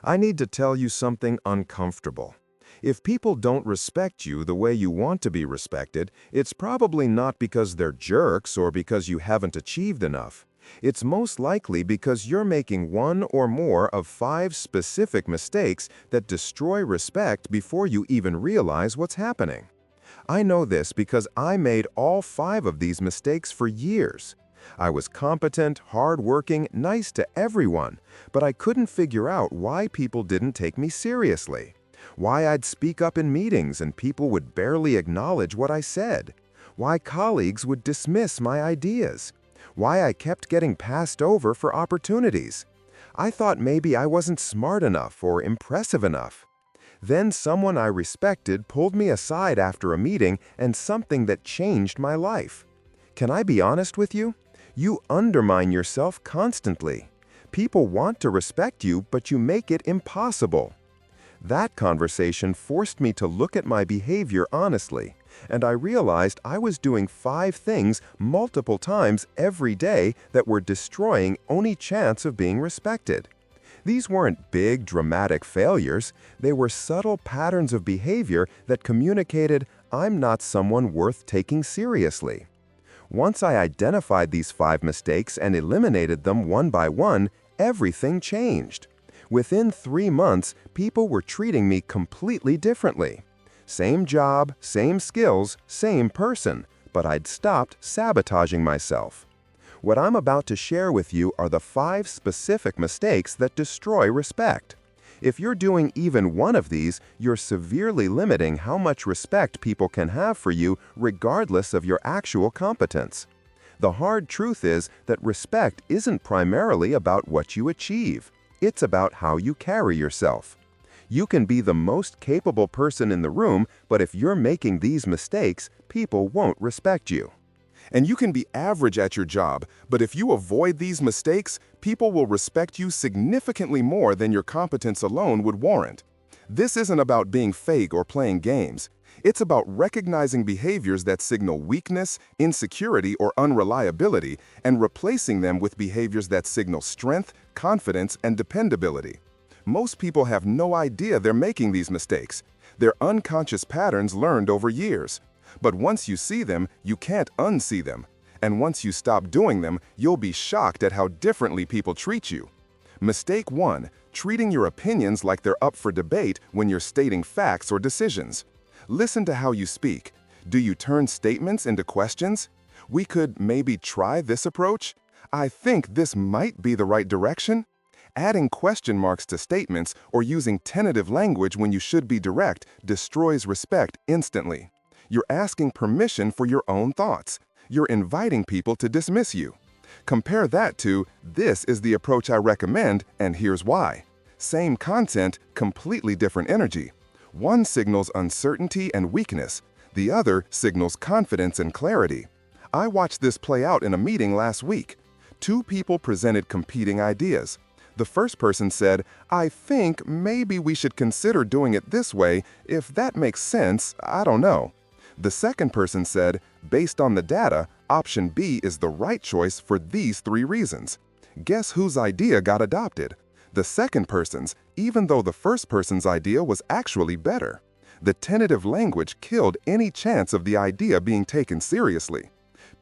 I need to tell you something uncomfortable. If people don't respect you the way you want to be respected, it's probably not because they're jerks or because you haven't achieved enough. It's most likely because you're making one or more of 5 specific mistakes that destroy respect before you even realize what's happening. I know this because I made all 5 of these mistakes for years. I was competent, hardworking, nice to everyone, but I couldn't figure out why people didn't take me seriously. Why I'd speak up in meetings and people would barely acknowledge what I said. Why colleagues would dismiss my ideas. Why I kept getting passed over for opportunities. I thought maybe I wasn't smart enough or impressive enough. Then someone I respected pulled me aside after a meeting and something that changed my life. Can I be honest with you? You undermine yourself constantly. People want to respect you, but you make it impossible. That conversation forced me to look at my behavior honestly, and I realized I was doing 5 things multiple times every day that were destroying any chance of being respected. These weren't big, dramatic failures. They were subtle patterns of behavior that communicated, I'm not someone worth taking seriously. Once I identified these 5 mistakes and eliminated them one by one, everything changed. Within 3 months, people were treating me completely differently. Same job, same skills, same person, but I'd stopped sabotaging myself. What I'm about to share with you are the 5 specific mistakes that destroy respect. If you're doing even one of these, you're severely limiting how much respect people can have for you regardless of your actual competence. The hard truth is that respect isn't primarily about what you achieve. It's about how you carry yourself. You can be the most capable person in the room, but if you're making these mistakes, people won't respect you. And you can be average at your job, but if you avoid these mistakes, people will respect you significantly more than your competence alone would warrant. This isn't about being fake or playing games. It's about recognizing behaviors that signal weakness, insecurity, or unreliability, and replacing them with behaviors that signal strength, confidence, and dependability. Most people have no idea they're making these mistakes. They're unconscious patterns learned over years. But once you see them, you can't unsee them. And once you stop doing them, you'll be shocked at how differently people treat you. Mistake 1: treating your opinions like they're up for debate when you're stating facts or decisions. Listen to how you speak. Do you turn statements into questions? We could maybe try this approach. I think this might be the right direction. Adding question marks to statements or using tentative language when you should be direct destroys respect instantly. You're asking permission for your own thoughts. You're inviting people to dismiss you. Compare that to, this is the approach I recommend, and here's why. Same content, completely different energy. One signals uncertainty and weakness. The other signals confidence and clarity. I watched this play out in a meeting last week. 2 people presented competing ideas. The first person said, I think maybe we should consider doing it this way. If that makes sense, I don't know. The second person said, based on the data, option B is the right choice for these 3 reasons. Guess whose idea got adopted? The second person's, even though the first person's idea was actually better. The tentative language killed any chance of the idea being taken seriously.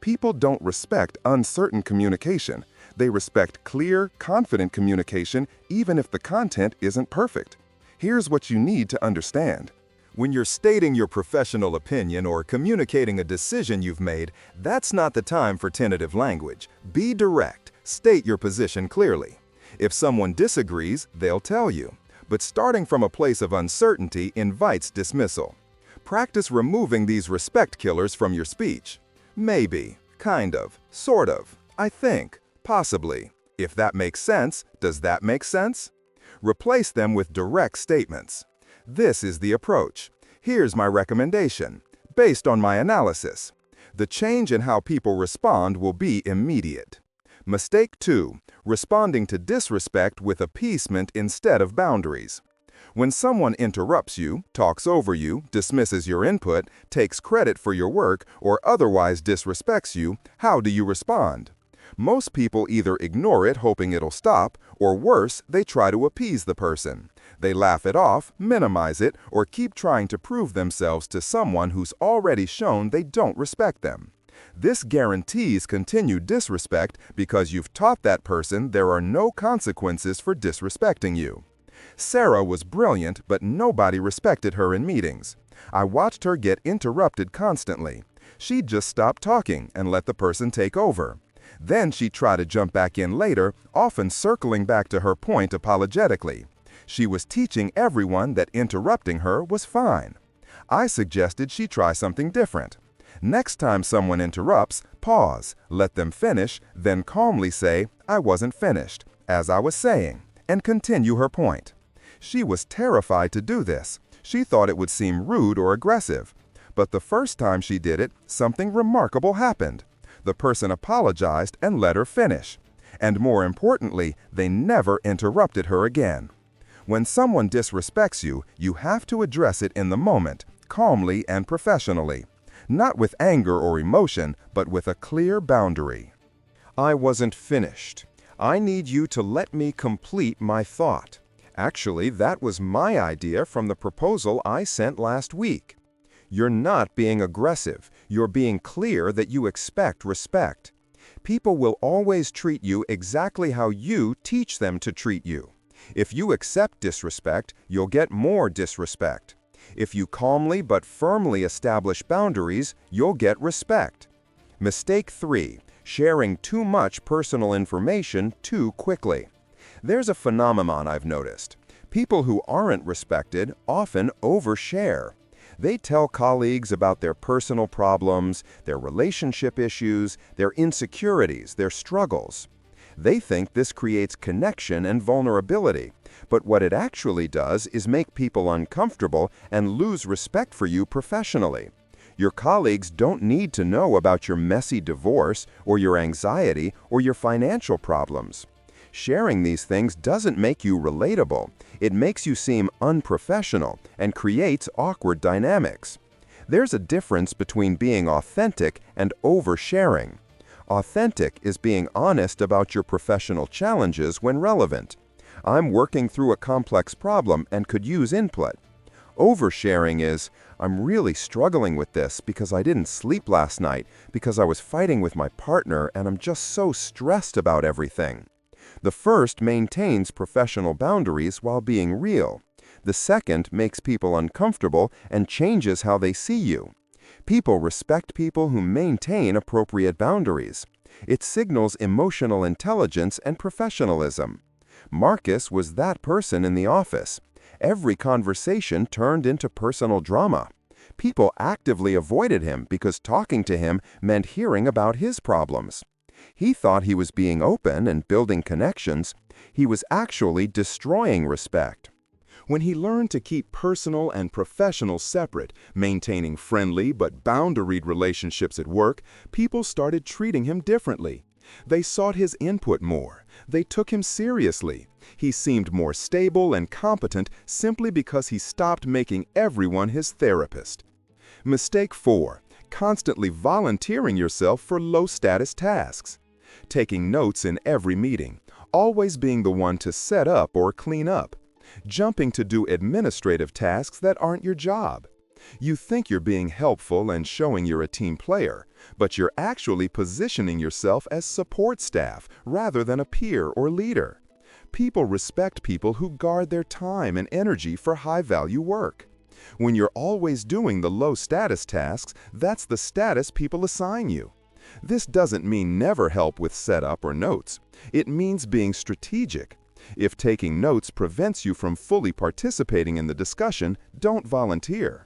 People don't respect uncertain communication. They respect clear, confident communication even if the content isn't perfect. Here's what you need to understand. When you're stating your professional opinion or communicating a decision you've made, that's not the time for tentative language. Be direct. State your position clearly. If someone disagrees, they'll tell you. But starting from a place of uncertainty invites dismissal. Practice removing these respect killers from your speech. Maybe, kind of, sort of, I think, possibly. If that makes sense, does that make sense? Replace them with direct statements. This is the approach. Here's my recommendation, based on my analysis. The change in how people respond will be immediate. Mistake 2: responding to disrespect with appeasement instead of boundaries. When someone interrupts you, talks over you, dismisses your input, takes credit for your work, or otherwise disrespects you, how do you respond? Most people either ignore it hoping it'll stop, Or worse, they try to appease the person. They laugh it off, minimize it, or keep trying to prove themselves to someone who's already shown they don't respect them. This guarantees continued disrespect because you've taught that person there are no consequences for disrespecting you. Sarah was brilliant, but nobody respected her in meetings. I watched her get interrupted constantly. She'd just stop talking and let the person take over. Then she'd try to jump back in later, often circling back to her point apologetically. She was teaching everyone that interrupting her was fine. I suggested she try something different. Next time someone interrupts, pause, let them finish, then calmly say, "I wasn't finished," as I was saying, and continue her point. She was terrified to do this. She thought it would seem rude or aggressive. But the first time she did it, something remarkable happened. The person apologized and let her finish. And more importantly, they never interrupted her again. When someone disrespects you, you have to address it in the moment, calmly and professionally. Not with anger or emotion, but with a clear boundary. I wasn't finished. I need you to let me complete my thought. Actually, that was my idea from the proposal I sent last week. You're not being aggressive. You're being clear that you expect respect. People will always treat you exactly how you teach them to treat you. If you accept disrespect, you'll get more disrespect. If you calmly but firmly establish boundaries, you'll get respect. Mistake 3. Sharing too much personal information too quickly. There's a phenomenon I've noticed. People who aren't respected often overshare. They tell colleagues about their personal problems, their relationship issues, their insecurities, their struggles. They think this creates connection and vulnerability, but what it actually does is make people uncomfortable and lose respect for you professionally. Your colleagues don't need to know about your messy divorce or your anxiety or your financial problems. Sharing these things doesn't make you relatable. It makes you seem unprofessional and creates awkward dynamics. There's a difference between being authentic and oversharing. Authentic is being honest about your professional challenges when relevant. I'm working through a complex problem and could use input. Oversharing is, I'm really struggling with this because I didn't sleep last night because I was fighting with my partner and I'm just so stressed about everything. The first maintains professional boundaries while being real. The second makes people uncomfortable and changes how they see you. People respect people who maintain appropriate boundaries. It signals emotional intelligence and professionalism. Marcus was that person in the office. Every conversation turned into personal drama. People actively avoided him because talking to him meant hearing about his problems. He thought he was being open and building connections. He was actually destroying respect. When he learned to keep personal and professional separate, maintaining friendly but boundaried relationships at work, people started treating him differently. They sought his input more. They took him seriously. He seemed more stable and competent simply because he stopped making everyone his therapist. Mistake 4. Constantly volunteering yourself for low-status tasks. Taking notes in every meeting. Always being the one to set up or clean up. Jumping to do administrative tasks that aren't your job. You think you're being helpful and showing you're a team player, but you're actually positioning yourself as support staff rather than a peer or leader. People respect people who guard their time and energy for high-value work. When you're always doing the low-status tasks, that's the status people assign you. This doesn't mean never help with setup or notes. It means being strategic. If taking notes prevents you from fully participating in the discussion, don't volunteer.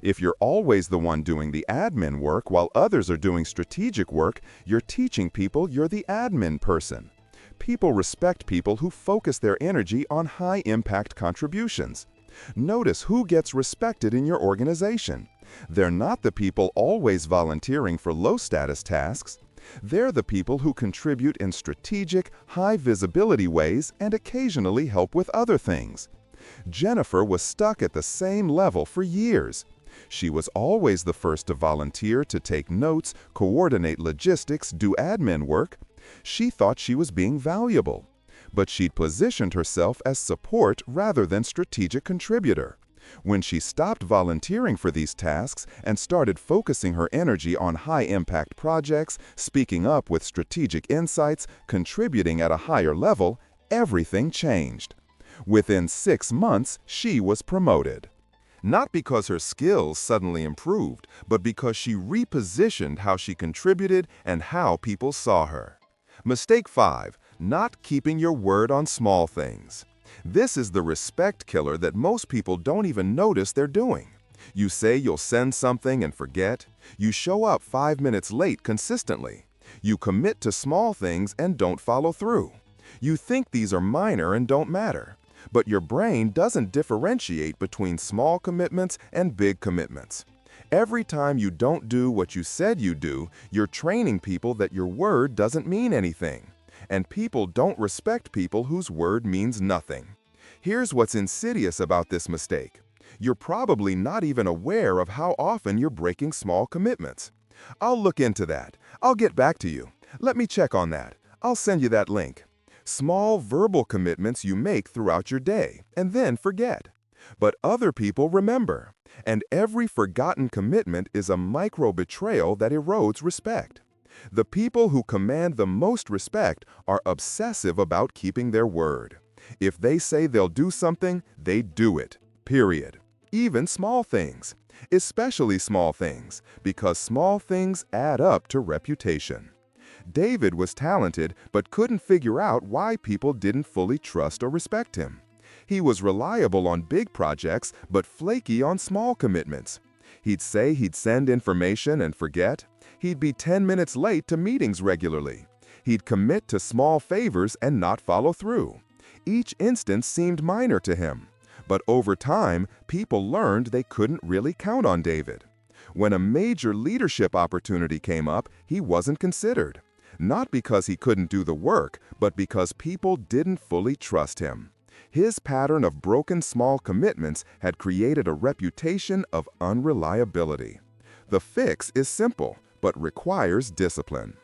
If you're always the one doing the admin work while others are doing strategic work, you're teaching people you're the admin person. People respect people who focus their energy on high-impact contributions. Notice who gets respected in your organization. They're not the people always volunteering for low-status tasks. They're the people who contribute in strategic, high-visibility ways and occasionally help with other things. Jennifer was stuck at the same level for years. She was always the first to volunteer to take notes, coordinate logistics, do admin work. She thought she was being valuable. but she'd positioned herself as support rather than strategic contributor. When she stopped volunteering for these tasks and started focusing her energy on high-impact projects, speaking up with strategic insights, contributing at a higher level, everything changed. Within 6 months, she was promoted. Not because her skills suddenly improved, but because she repositioned how she contributed and how people saw her. Mistake 5. Not keeping your word on small things. This is the respect killer that most people don't even notice they're doing. You say you'll send something and forget. You show up 5 minutes late consistently. You commit to small things and don't follow through. You think these are minor and don't matter. But your brain doesn't differentiate between small commitments and big commitments. Every time you don't do what you said you do, you're training people that your word doesn't mean anything. And people don't respect people whose word means nothing. Here's what's insidious about this mistake. You're probably not even aware of how often you're breaking small commitments. I'll look into that. I'll get back to you. Let me check on that. I'll send you that link. Small verbal commitments you make throughout your day and then forget. But other people remember. And every forgotten commitment is a micro-betrayal that erodes respect. The people who command the most respect are obsessive about keeping their word. If they say they'll do something, they do it. Period. Even small things. Especially small things, because small things add up to reputation. David was talented but couldn't figure out why people didn't fully trust or respect him. He was reliable on big projects but flaky on small commitments. He'd say he'd send information and forget. He'd be 10 minutes late to meetings regularly. He'd commit to small favors and not follow through. Each instance seemed minor to him. But over time, people learned they couldn't really count on David. When a major leadership opportunity came up, he wasn't considered. Not because he couldn't do the work, but because people didn't fully trust him. His pattern of broken small commitments had created a reputation of unreliability. The fix is simple, but requires discipline.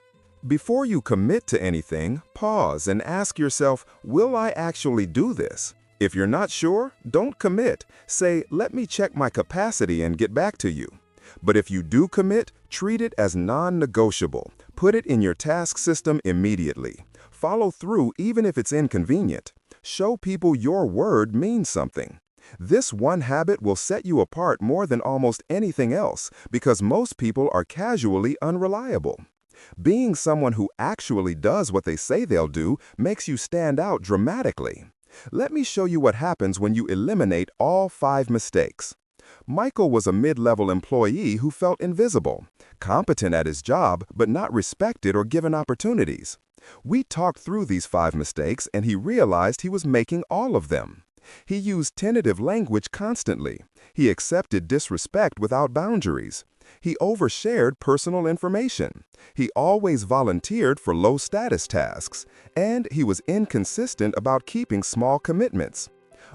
Before you commit to anything, pause and ask yourself, will I actually do this? If you're not sure, don't commit. Say, let me check my capacity and get back to you. But if you do commit, treat it as non-negotiable. Put it in your task system immediately. Follow through even if it's inconvenient. Show people your word means something. This one habit will set you apart more than almost anything else because most people are casually unreliable. Being someone who actually does what they say they'll do makes you stand out dramatically. Let me show you what happens when you eliminate all 5 mistakes. Michael was a mid-level employee who felt invisible, competent at his job, but not respected or given opportunities. We talked through these 5 mistakes, and he realized he was making all of them. He used tentative language constantly. He accepted disrespect without boundaries. He overshared personal information. He always volunteered for low-status tasks, and he was inconsistent about keeping small commitments.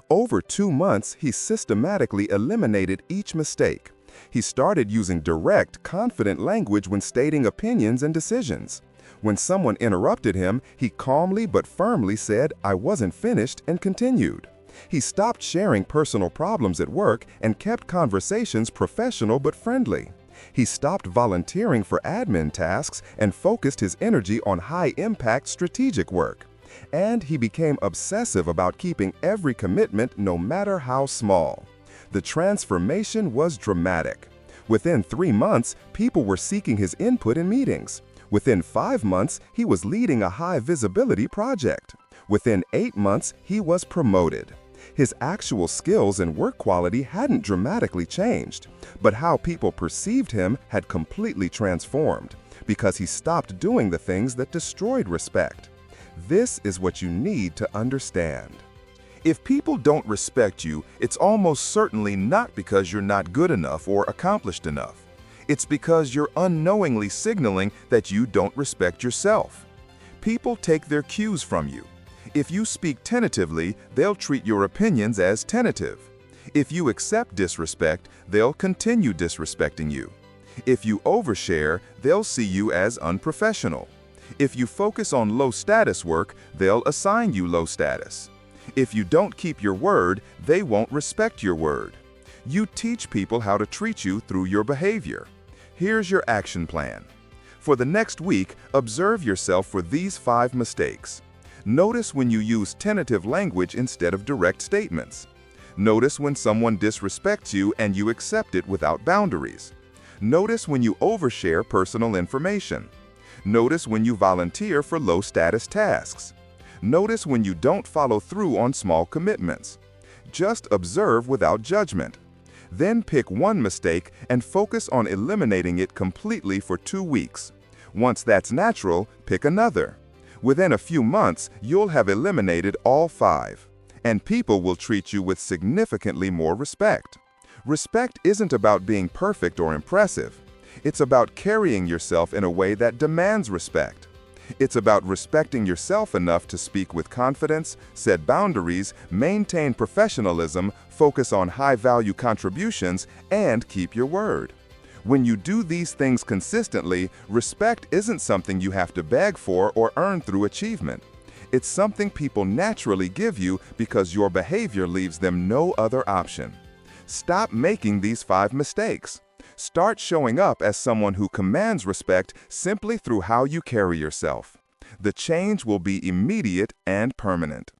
Over 2 months, he systematically eliminated each mistake. He started using direct, confident language when stating opinions and decisions. When someone interrupted him, he calmly but firmly said, "I wasn't finished," and continued. He stopped sharing personal problems at work and kept conversations professional but friendly. He stopped volunteering for admin tasks and focused his energy on high-impact strategic work. And he became obsessive about keeping every commitment no matter how small. The transformation was dramatic. Within 3 months, people were seeking his input in meetings. Within 5 months, he was leading a high-visibility project. Within 8 months, he was promoted. His actual skills and work quality hadn't dramatically changed, but how people perceived him had completely transformed because he stopped doing the things that destroyed respect. This is what you need to understand. If people don't respect you, it's almost certainly not because you're not good enough or accomplished enough. It's because you're unknowingly signaling that you don't respect yourself. People take their cues from you. If you speak tentatively, they'll treat your opinions as tentative. If you accept disrespect, they'll continue disrespecting you. If you overshare, they'll see you as unprofessional. If you focus on low-status work, they'll assign you low status. If you don't keep your word, they won't respect your word. You teach people how to treat you through your behavior. Here's your action plan. For the next week, observe yourself for these 5 mistakes. Notice when you use tentative language instead of direct statements. Notice when someone disrespects you and you accept it without boundaries. Notice when you overshare personal information. Notice when you volunteer for low-status tasks. Notice when you don't follow through on small commitments. Just observe without judgment. Then pick one mistake and focus on eliminating it completely for 2 weeks. Once that's natural, pick another. Within a few months, you'll have eliminated all 5, and people will treat you with significantly more respect. Respect isn't about being perfect or impressive. It's about carrying yourself in a way that demands respect. It's about respecting yourself enough to speak with confidence, set boundaries, maintain professionalism, focus on high-value contributions, and keep your word. When you do these things consistently, respect isn't something you have to beg for or earn through achievement. It's something people naturally give you because your behavior leaves them no other option. Stop making these 5 mistakes. Start showing up as someone who commands respect simply through how you carry yourself. The change will be immediate and permanent.